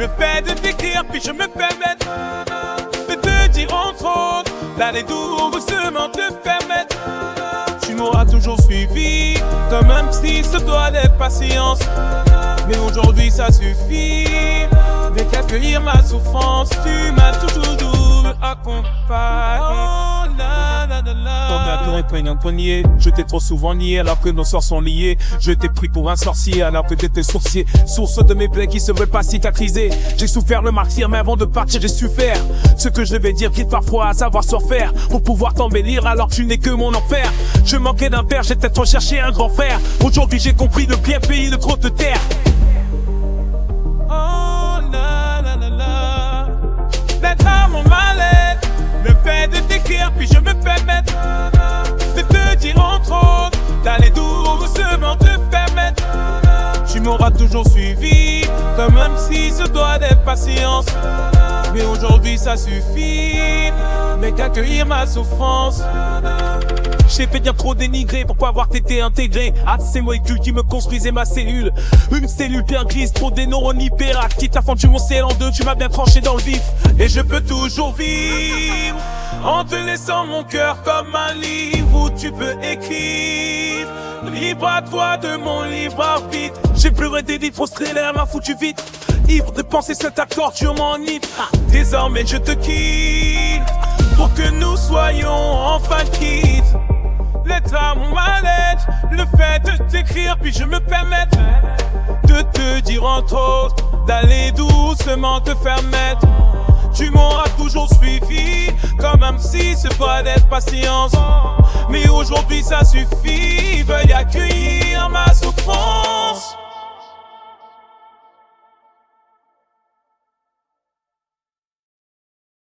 Le fait de t'écrire, puis je me permets de te dire entre autres d'aller doucement te permettre. Tu m'auras toujours suivi, comme un psy se doit d'être patience. Mais aujourd'hui ça suffit, avec accueillir ma souffrance. Tu m'as toujours accompagné. Comme un tour et un poignet, je t'ai trop souvent nié alors que nos sorts sont liés. Je t'ai pris pour un sorcier alors que t'étais sourcier. Source de mes plaies qui se veulent pas cicatriser. J'ai souffert le martyr mais avant de partir j'ai su faire ce que je devais dire, quitte parfois à savoir surfaire pour pouvoir t'embellir alors que tu n'es que mon enfer. Je manquais d'un père, j'ai peut-être recherché un grand frère. Aujourd'hui j'ai compris le bien pays de trop de terre. Oh la la la la, d'être à mon mal-être. Le fait de t'écrire puis je me permets de te dire entre autres d'aller doucement te permettre. Tu m'auras toujours suivi, comme même si ce doit d'être patience. Mais aujourd'hui ça suffit, mais qu'accueillir ma souffrance. J'ai fait bien trop dénigré pour pas avoir été intégré à ces molécules qui me construisaient ma cellule. Une cellule bien grise, trop des neurones hyperactifs. T'as fendu mon ciel en deux, tu m'as bien tranché dans le vif. Et je peux toujours vivre en te laissant mon cœur comme un livre où tu peux écrire. Libre à toi de mon libre arbitre. J'ai pleuré des vies frustrées, l'air m'a foutu vite. Ivre de penser cet accord, tu m'enivre. Désormais je te quitte pour que nous soyons enfin quittes. L'être à mon mal-être, le fait de t'écrire puis je me permets de te dire entre autres d'aller doucement te faire mettre. Tu m'auras toujours suivi, comme un psy se doit d'être patience. Mais aujourd'hui ça suffit, veuille accueillir ma souffrance.